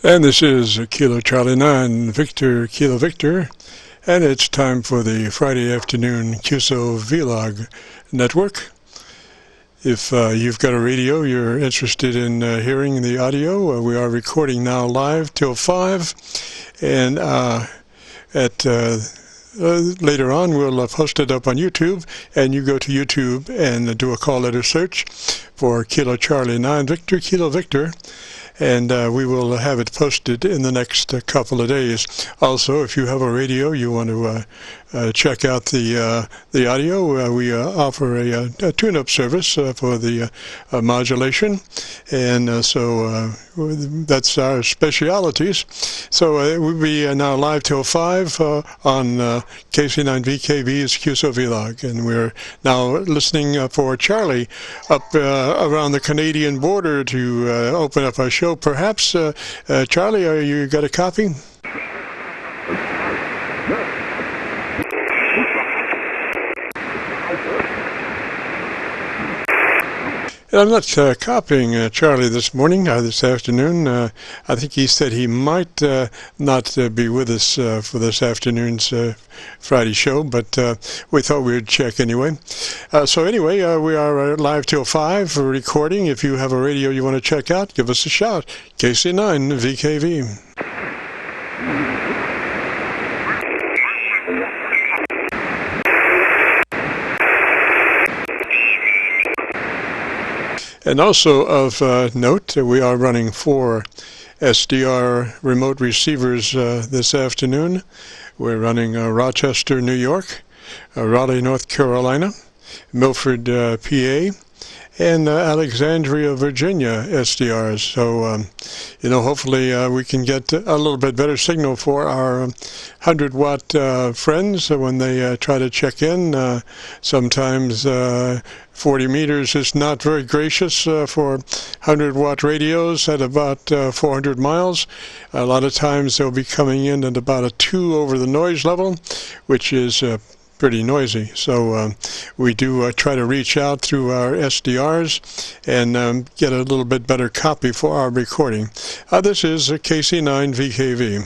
And this is Kilo Charlie 9 Victor Kilo Victor, and it's time for the Friday afternoon Qso-Vlog network. If you've got a radio, you're interested in hearing the audio, we are recording now live till 5, and later on we'll post it up on YouTube, and you go to YouTube and do a call letter search for Kilo Charlie 9 Victor Kilo Victor, and we will have it posted in the next couple of days. Also, if you have a radio, you want to check out the audio, we offer a tune-up service for the modulation, and so that's our specialities. So we'll be now live till 5 on KC9VKV's Qso-Vlog, and we're now listening for Charlie up around the Canadian border to open up our show. Perhaps, Charlie, you got a copy? And I'm not copying Charlie this morning, this afternoon. I think he said he might not be with us for this afternoon's Friday show, but we thought we would check anyway. So anyway, we are live till 5 for recording. If you have a radio you want to check out, give us a shout. KC9VKV. And also of note, we are running 4 SDR remote receivers this afternoon. We're running Rochester, New York, Raleigh, North Carolina, Milford, PA, and Alexandria, Virginia SDRs. So, hopefully we can get a little bit better signal for our 100-watt friends when they try to check in. Sometimes 40 meters is not very gracious for 100-watt radios at about 400 miles. A lot of times they'll be coming in at about a 2 over the noise level, which is pretty noisy. So we do try to reach out through our SDRs and get a little bit better copy for our recording. This is KC9VKV. Okay,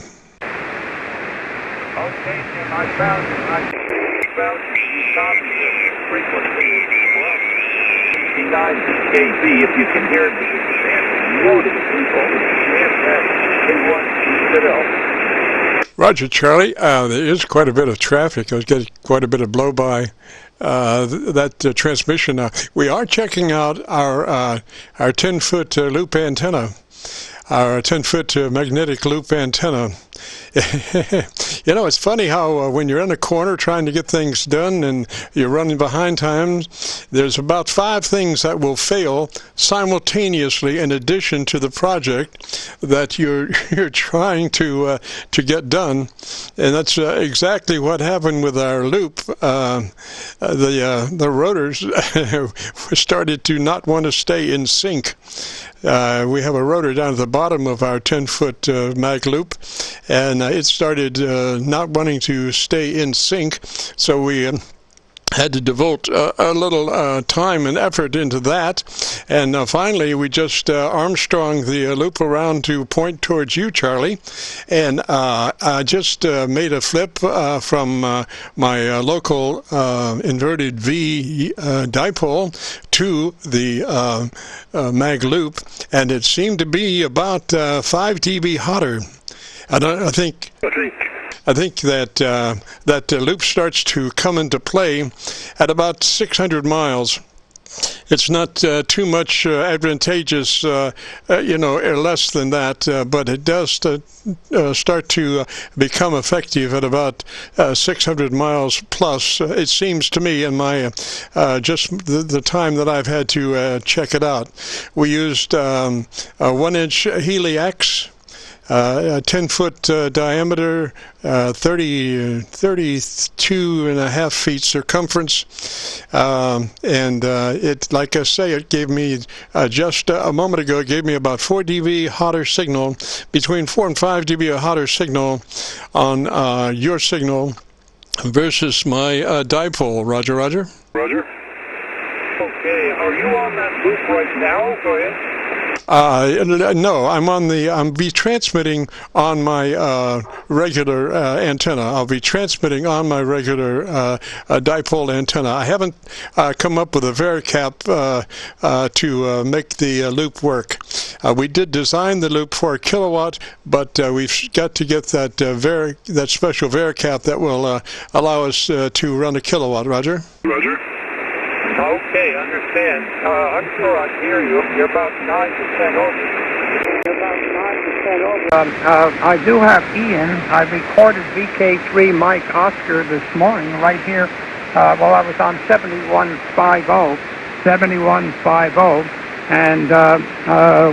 Jim, I found the copy of the frequency. KC9VKV, if you can hear it, because it's loaded people. F.Y.I. Roger, Charlie. There is quite a bit of traffic. I was getting quite a bit of blow-by that transmission. We are checking out our 10-foot loop antenna, our 10-foot magnetic loop antenna. It's funny how when you're in a corner trying to get things done and you're running behind times, there's about 5 things that will fail simultaneously in addition to the project that you're trying to get done, and that's exactly what happened with our loop. The rotors started to not want to stay in sync. We have a rotor down at the bottom of our 10-foot mag loop, and it started not wanting to stay in sync, so we had to devote a little time and effort into that, and finally we just Armstrong the loop around to point towards you, Charlie, and I just made a flip from my local inverted V dipole to the mag loop, and it seemed to be about 5 dB hotter. I think that that loop starts to come into play at about 600 miles. It's not too much advantageous, less than that, but it does start to become effective at about 600 miles plus. It seems to me in my just the time that I've had to check it out. We used a 1-inch Heliax, a 10-foot diameter, 32.5 feet circumference, and it, like I say, it gave me just a moment ago, it gave me about 4 dB hotter signal, between 4 and 5 dB hotter signal on your signal versus my dipole. Roger, Roger. Roger. Okay, are you on that loop right now? Go ahead. No, I'm be transmitting on my regular antenna. I'll be transmitting on my regular dipole antenna. I haven't come up with a VariCap to make the loop work. We did design the loop for a kilowatt, but we've got to get that that special VariCap that will allow us to run a kilowatt. Roger? Roger. Okay, understand. I'm sure I can hear you. You're about 9% over. You're about 9% over. I do have Ian. I recorded VK3 Mike Oscar this morning right here. Well, I was on 7150. And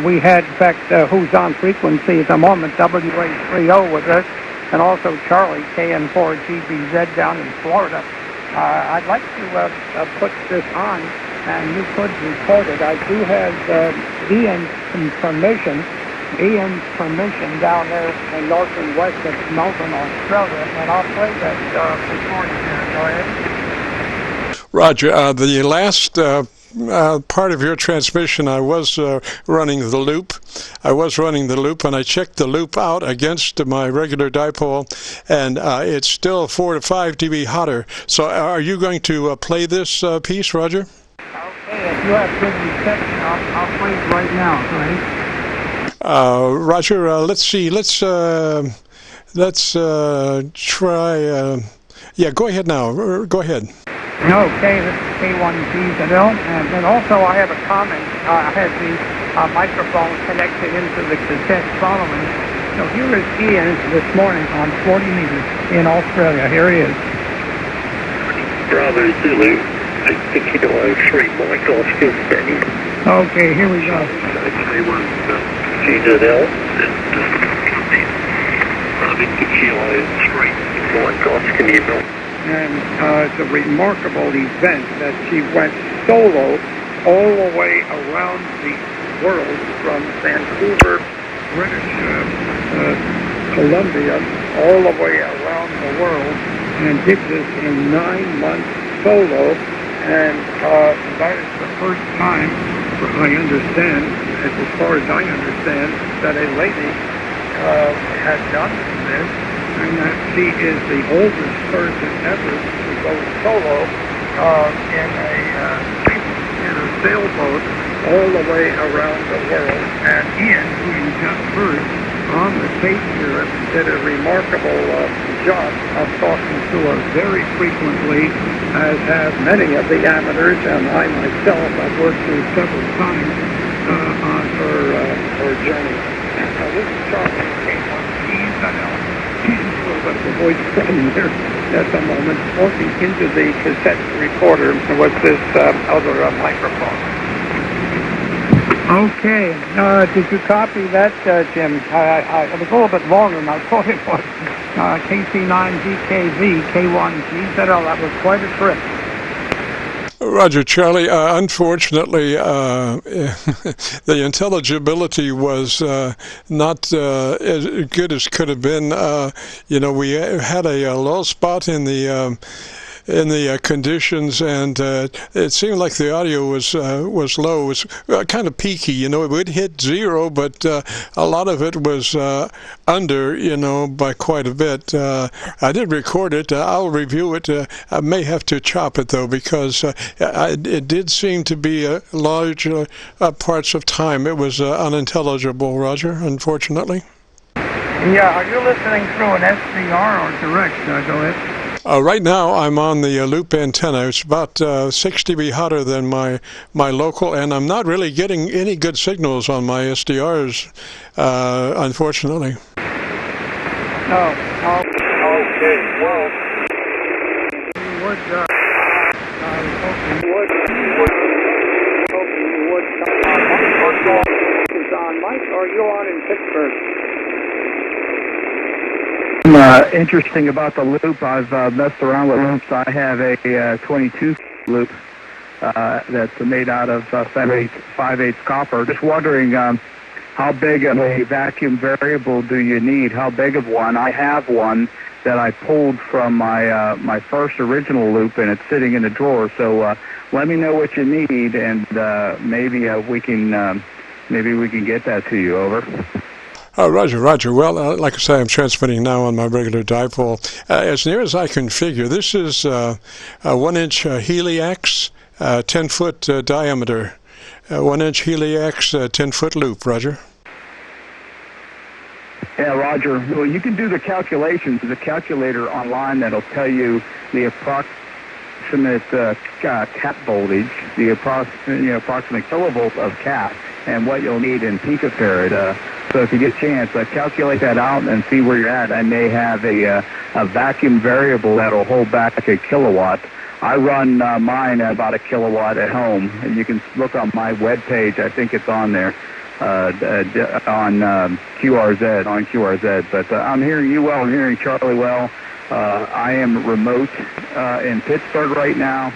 we had, in fact, who's on frequency at the moment, W.A.3O with us, and also Charley-K1Gzl down in Florida. I'd like to put this on, and you could record it. I do have Ian's permission down there in north and west of Melbourne, Australia, and I'll play that recording here. Go ahead. Roger. The last part of your transmission, I was running the loop. And I checked the loop out against my regular dipole, and it's still 4 to 5 dB hotter. So are you going to play this piece, Roger? Okay, if you have good reception, I'll play it right now. Go ahead. Roger, let's see. Let's try. Yeah, go ahead now. Go ahead. Okay, this is K1Gzl, and then also I have a comment. I had the microphone connected into the cassette following. So here is Ian this morning on 40 meters in Australia. Here he is. Bravo Zulu, 8 Kilo 03 Mike Oscar steady. Okay, here we go. K1Gzl, and 8 Kilo 03 Mike Oscar New. And it's a remarkable event that she went solo all the way around the world from Vancouver, British Columbia, all the way around the world, and did this in 9 months solo. And that is the first time, I understand, as far as I understand, that a lady had done this. And that she is the oldest person ever to go solo in a sailboat all the way around the world. And Ian, who you just heard on the tape here, did a remarkable job of talking to her very frequently, as have many of the amateurs, and I myself have worked through several times on her journey. This is Charley-K1Gzl. A little bit of a voice problem there at the moment, talking into the cassette recorder with this other microphone. Okay, did you copy that, Jim? It was a little bit longer than I thought it was. KC9VKV, K1Gzl, that was quite a trip. Roger, Charlie. Unfortunately, the intelligibility was not as good as could have been. We had a low spot in the conditions, and it seemed like the audio was low. It was kind of peaky. It would hit 0, but a lot of it was under, by quite a bit. I did record it. I'll review it. I may have to chop it, though, because it did seem to be large parts of time. It was unintelligible, Roger, unfortunately. Yeah, are you listening through an SDR or direct? Go ahead. Right now, I'm on the loop antenna. It's about 6 dB hotter than my local, and I'm not really getting any good signals on my SDRs, unfortunately. No. Okay. Well, you would. I was hoping you would. Is on Mike, or are you on in Pittsburgh? Interesting about the loop, I've messed around with loops. I have a 22 loop that's made out of 5/8 copper. Just wondering how big of a vacuum variable do you need? How big of one? I have one that I pulled from my first original loop, and it's sitting in the drawer. So let me know what you need, and maybe we can maybe we can get that to you. Over. Roger, Roger. Well, like I say, I'm transmitting now on my regular dipole. As near as I can figure, this is a 1-inch heliax, 10-foot diameter, 1-inch heliax, 10-foot loop. Roger. Yeah, Roger. Well, you can do the calculations. There's a calculator online that'll tell you the approximate cap voltage, the approximate kilovolt of cap, and what you'll need in picofarad. So if you get a chance, calculate that out and see where you're at. I may have a vacuum variable that'll hold back a kilowatt. I run mine at about a kilowatt at home, and you can look on my webpage. I think it's on there. On QRZ, but I'm hearing you well. I'm hearing Charlie well. I am remote in Pittsburgh right now,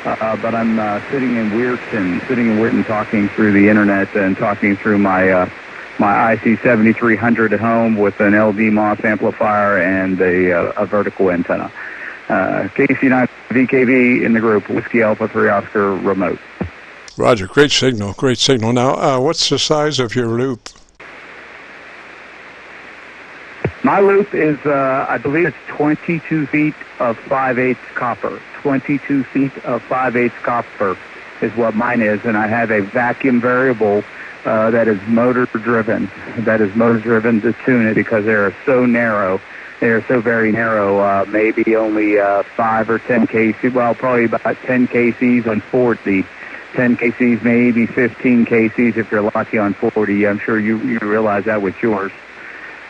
but I'm sitting in Weirton, talking through the internet and talking through my IC 7300 at home with an LD MOS amplifier and a vertical antenna. KC9VKV in the group, Whiskey Alpha 3 Oscar remote. Roger, great signal, great signal. Now, what's the size of your loop? My loop is, I believe it's 22 feet of 5/8 copper. 22 feet of 5/8 copper is what mine is, and I have a vacuum variable that is motor driven. To tune it because they are so narrow. They are so very narrow, maybe only 5 or 10 kc, well, probably about 10 kcs on 40. 10 kcs, maybe 15 kcs if you're lucky on 40. I'm sure you realize that with yours.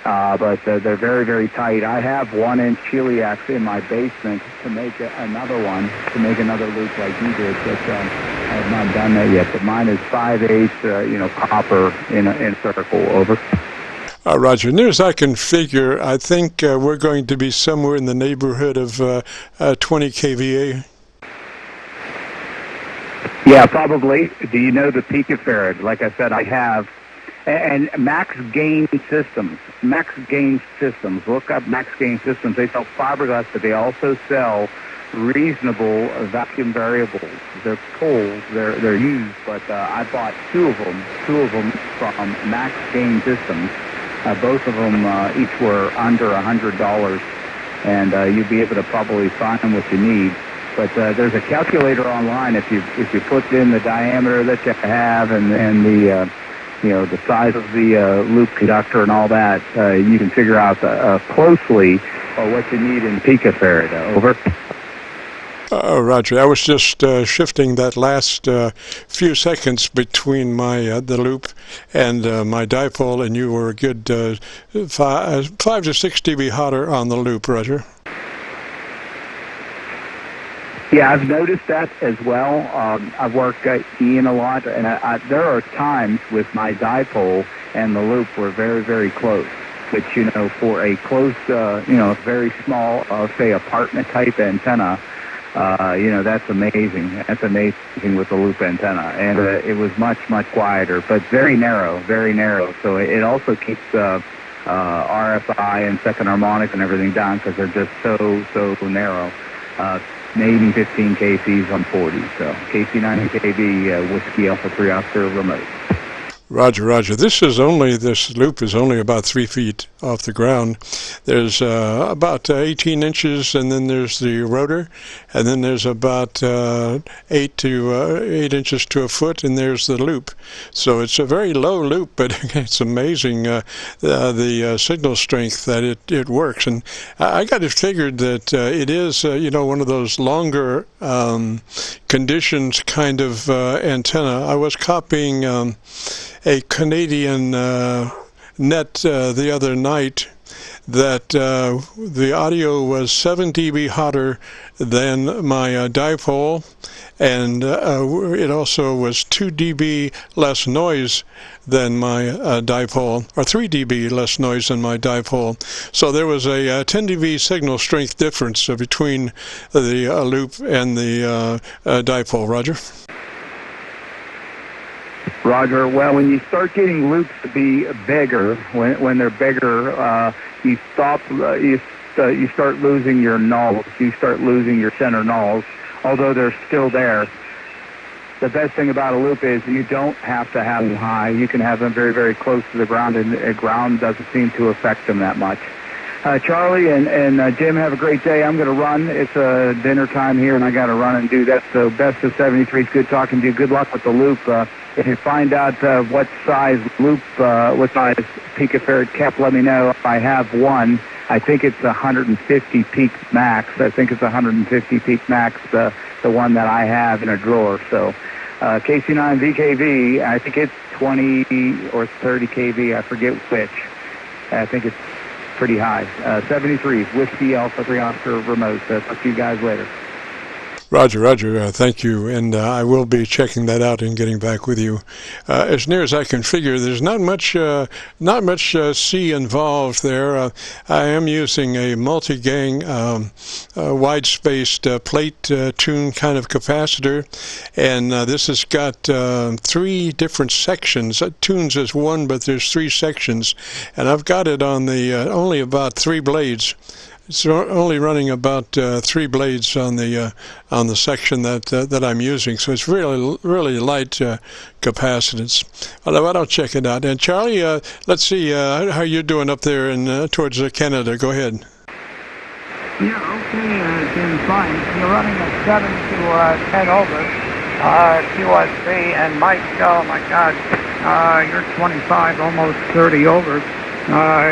But they're very, very tight. I have 1-inch heliax in my basement to make another one, to make another loop like you did, but I have not done that yet. But mine is 5/8, copper in a circle. Over. Roger. Near as I can figure, I think we're going to be somewhere in the neighborhood of 20 kVA. Yeah, probably. Do you know the picofarad? Like I said, I have. And max gain systems. Look up max gain systems. They sell fiberglass, but they also sell reasonable vacuum variables. They're poles. They're used, but I bought two of them from Max Gain Systems. Both of them each were under $100, and you'd be able to probably find them what you need. But there's a calculator online if you put in the diameter that you have and the the size of the loop conductor and all that, you can figure out closely what you need in picofarad. Over. Roger. I was just shifting that last few seconds between my the loop and my dipole, and you were a good 5 to 6 dB hotter on the loop, Roger. Yeah, I've noticed that as well. I've worked Ian a lot, and there are times with my dipole and the loop we're very, very close. Which, for a close, very small, say, apartment-type antenna, that's amazing. That's amazing with the loop antenna. And it was much, much quieter, but very narrow, very narrow. So it also keeps RFI and second harmonic and everything down because they're just so narrow. Maybe 15 kcs on 40. So KC9VKV Whiskey Alpha 3 Oscar remote. Roger, Roger. This loop is only about 3 feet off the ground. There's about 18 inches, and then there's the rotor, and then there's about 8 inches to a foot, and there's the loop. So it's a very low loop, but it's amazing the signal strength that it works. And I got it figured that it is one of those longer conditions kind of antenna. I was copying a Canadian net the other night that the audio was 7 dB hotter than my dipole, and it also was 2 dB less noise than my dipole, or 3 dB less noise than my dipole. So there was a 10 dB signal strength difference between the loop and the dipole. Roger? Roger. Well, when you start getting loops to be bigger, when they're bigger, you start losing your nulls. You start losing your center nulls, although they're still there. the best thing about a loop is you don't have to have them high. You can have them very, very close to the ground, and the ground doesn't seem to affect them that much. Charlie and Jim, have a great day. I'm going to run. It's dinner time here, and I got to run and do that. So best of 73. It's good talking to you. Good luck with the loop. If you find out what size loop, what size picofarad cap, let me know. I have one. I think it's 150 peak max. I think it's 150 peak max, the one that I have in a drawer. So KC9VKV, I think it's 20 or 30 kV. I forget which. I think it's pretty high. 73, Whiskey Alpha 3 Oscar remote. Talk to you guys later. Roger, Roger. Thank you, and I will be checking that out and getting back with you. As near as I can figure, there's not much C involved there. I am using a multi-gang, wide-spaced plate tune kind of capacitor, and this has got 3 different sections. Tunes is one, but there's 3 sections, and I've got it on the only about 3 blades. It's only running about 3 blades on the section that I'm using, so it's really light capacitance. Although I don't check it out. And Charlie, let's see how you're doing up there in towards Canada. Go ahead. Yeah, okay, Jim, fine. You're running a 7 to 10 over. QSV and Mike, oh my God, you're 25, almost 30 over.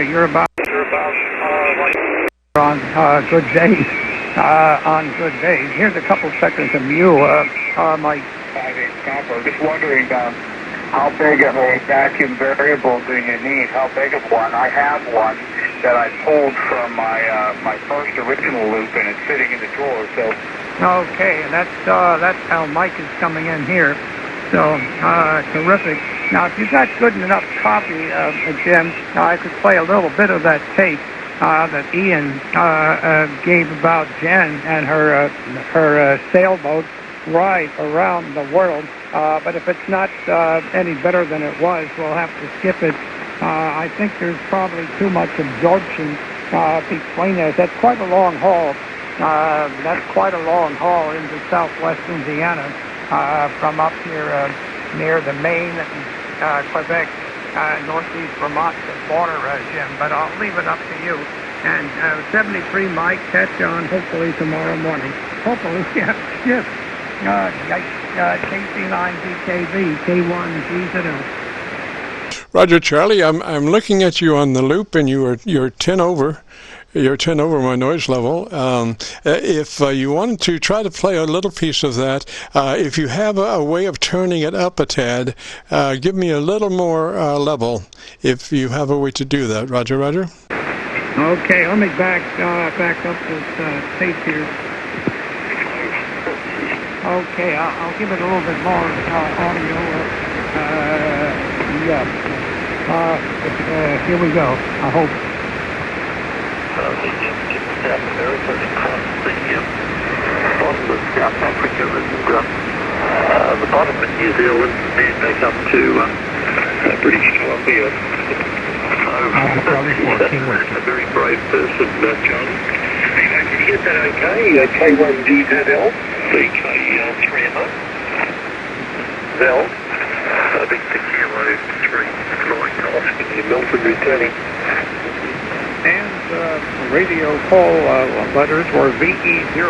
You're about on good days. On good days. Here's a couple seconds of you, Mike. 5/8 copper. Just wondering how big of a vacuum variable do you need? How big of one? I have one that I pulled from my first original loop, and it's sitting in the drawer. So. Okay, and that's how Mike is coming in here. So terrific. Now, if you've got good enough copy, Jim, I could play a little bit of that tape that Ian gave about Jen and her sailboat ride around the world. But if it's not any better than it was, we'll have to skip it. I think there's probably too much absorption between us. That's quite a long haul. That's quite a long haul into southwest Indiana from up here near the Maine, Quebec, northeast Vermont border, Jim, but I'll leave it up to you. And 73 Mike, catch on hopefully tomorrow morning. Hopefully, yeah. KC9VKV, K1Gzl. Roger, Charlie, I'm looking at you on the loop, and you're 10 over. You're 10 over my noise level. If you wanted to try to play a little piece of that, if you have a way of turning it up a tad, give me a little more level if you have a way to do that. Roger, Roger. Okay, let me back up this tape here. Okay, I'll give it a little bit more audio. Here we go, I hope. South America across the bottom of South Africa and the bottom of New Zealand, and then back up to British Columbia. A very brave person, Johnny. Did you get that okay? K1Gzl, VK3MO, Vel, Victor Kilo 3, Mike Oscar near Melbourne, returning. And radio call letters were VE0,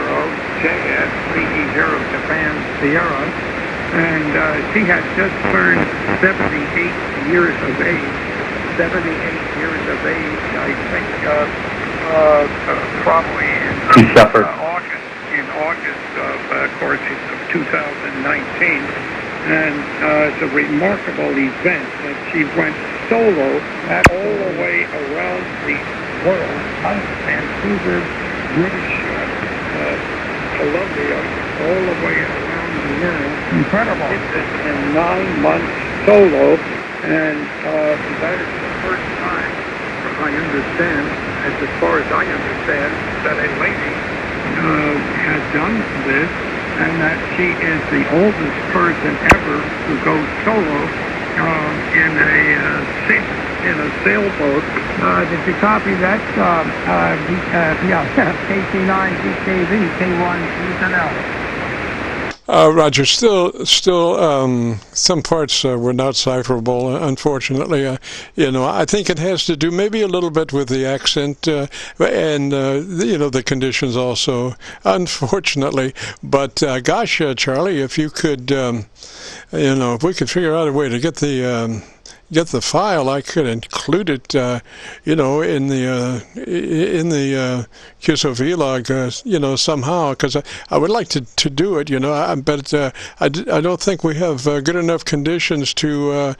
JS, VE0, Japan, Sierra. And she had just turned 78 years of age. 78 years of age, I think, probably in August of course, of 2019. And it's a remarkable event that she went solo all the way around the world, Vancouver, British Columbia, all the way around the world. Incredible. Did this in 9 months solo, and that is the first time, I understand, as far as I understand, that a lady has done this, and that she is the oldest person ever to go solo in a sailboat. Did you copy that? KC9VKV, K1Gzl. Roger, still, some parts were not decipherable, unfortunately. I think it has to do maybe a little bit with the accent and, the conditions also, unfortunately. But, gosh, Charlie, if you could, if we could figure out a way to get the file, I could include it, in the Qso-Vlog, somehow, because I would like to do it, but I don't think we have good enough conditions to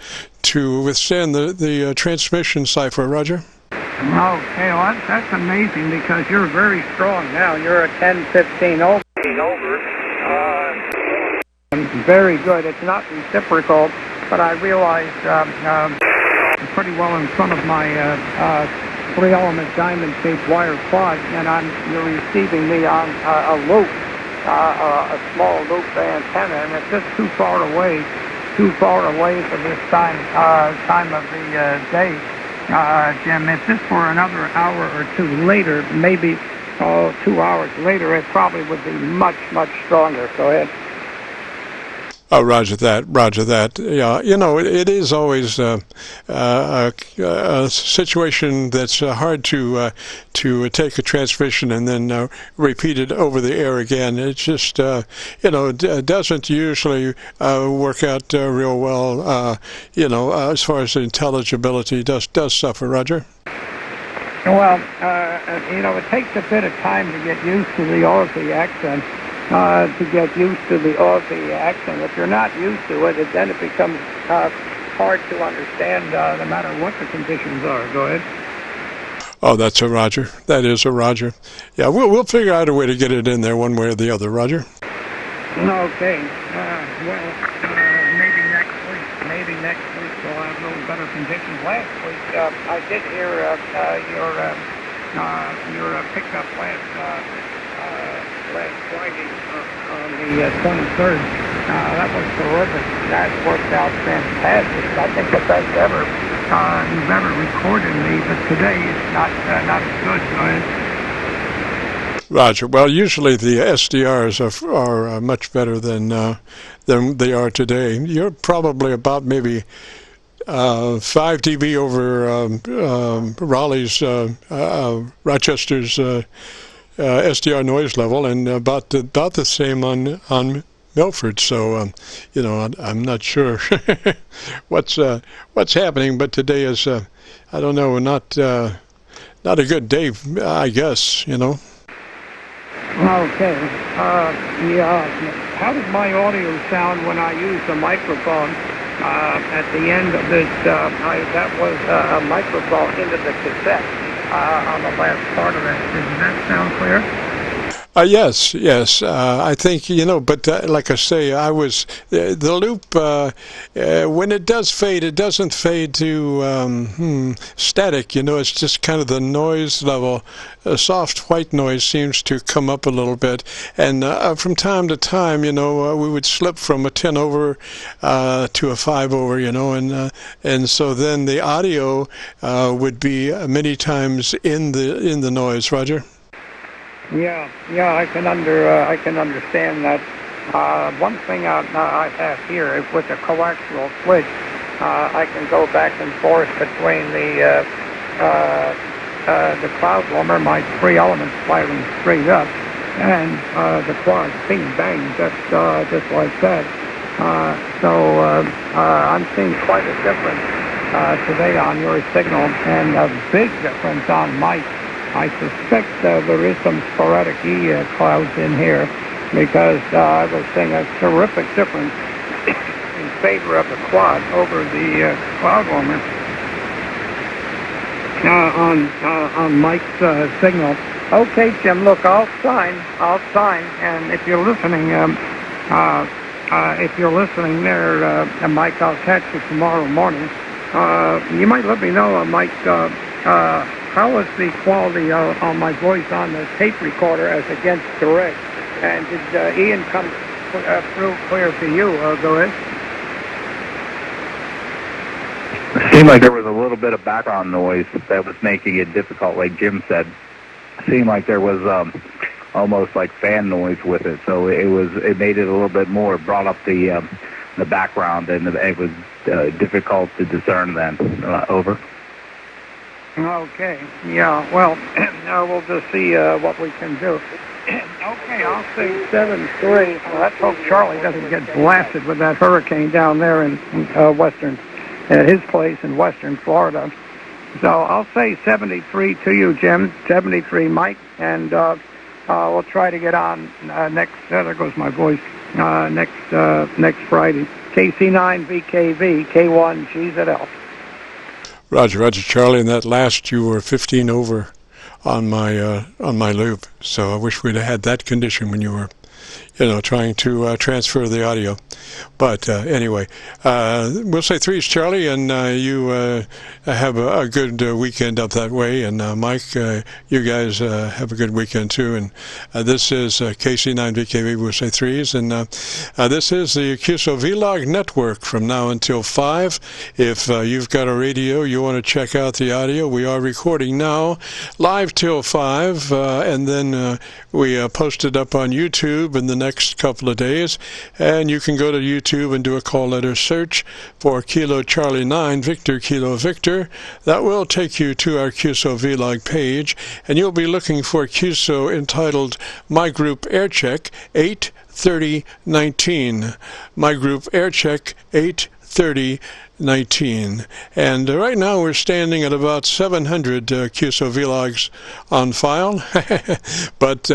withstand the transmission cipher, Roger. Okay, well, that's amazing because you're very strong now. You're a 10-15 over. Very good. It's not reciprocal, but I realize pretty well in front of my 3-element diamond-shaped wire quad, and you're receiving me on a loop, a small loop antenna, and it's just too far away for this time of the day, Jim. If this were another hour or two later, maybe 2 hours later, it probably would be much, much stronger. Go ahead. Oh, Roger that. Yeah, it is always a situation that's hard to take a transmission and then repeat it over the air again. It's just, it doesn't usually work out real well, as far as intelligibility does suffer, Roger. Well, it takes a bit of time to get used to the Aussie accent. If you're not used to it, then it becomes hard to understand no matter what the conditions are. Go ahead. Oh, that's a Roger. That is a Roger. Yeah, we'll figure out a way to get it in there one way or the other, Roger. Okay. Maybe next week we'll have a little better conditions. Last week I did hear your pickup last Friday on the 23rd. That was terrific. That worked out fantastic. I think the best you've ever recorded me, but today it's not as good. Go ahead. Roger. Well, usually the SDRs are much better than they are today. You're probably about maybe 5 dB over Rochester's SDR noise level, and about the same on Milford. So I'm not sure what's happening, but today is I don't know, not a good day, I guess. Okay. How does my audio sound when I use the microphone at the end of this? That was a microphone into the cassette on the last part of it. Does that sound clear? Yes. I think, but like I say, the loop, when it does fade, it doesn't fade to static, it's just kind of the noise level. A soft white noise seems to come up a little bit. And from time to time, we would slip from a 10 over to a 5 over, and so then the audio would be many times in the noise, Roger. Yeah, I can understand that. One thing I have here is with the coaxial switch, I can go back and forth between the cloud warmer, my 3 elements firing straight up, and the quad bing bang just like that. So I'm seeing quite a difference today on your signal, and a big difference on Mike. I suspect there is some sporadic E clouds in here because I was seeing a terrific difference in favor of the quad over the cloud warmer on Mike's signal. Okay, Jim. Look, I'll sign, and if you're listening, there, Mike, I'll catch you tomorrow morning. You might let me know, Mike. How is the quality on my voice on the tape recorder as against direct? And did Ian come through clear for you? Go ahead. It seemed like there was a little bit of background noise that was making it difficult, like Jim said. It seemed like there was almost like fan noise with it. So it made it a little bit more, brought up the background, and it was difficult to discern then. Over. Okay. Yeah. Well, we'll just see what we can do. Okay, I'll say 7-3. Well, let's hope Charlie doesn't get blasted with that hurricane down there in at his place in western Florida. So I'll say 73 to you, Jim. 73, Mike, and we'll try to get on next. There goes my voice. Next Friday. KC9VKV, K1Gzl. Roger, Charlie. And that last, you were 15 over on my loop. So I wish we'd have had that condition when you were, trying to transfer the audio. But anyway, we'll say 3s, Charlie, and you have a good weekend up that way. And Mike, you guys have a good weekend too. And this is KC9VKV, we'll say 3s. And this is the Qso-Vlog network from now until 5. If you've got a radio, you want to check out the audio, we are recording now live till 5, and then we post it up on YouTube in the next couple of days. And you can go to YouTube and do a call letter search for Kilo Charlie 9 Victor Kilo Victor. That will take you to our Qso-Vlog page, and you'll be looking for Qso entitled My Group Air Check 83019. My Group Air Check 83019. And right now we're standing at about 700 Qso-Vlogs on file. But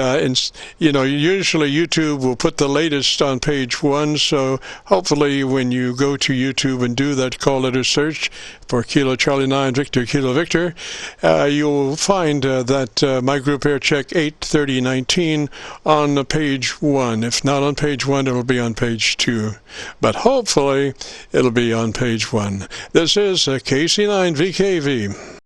usually YouTube will put the latest on page 1, so hopefully when you go to YouTube and do that call letter search for Kilo Charlie 9 Victor Kilo Victor, you'll find that My Group Air Check 83019 on page 1. If not on page 1, it'll be on page 2. But hopefully it'll be on page 1. This is KC9VKV.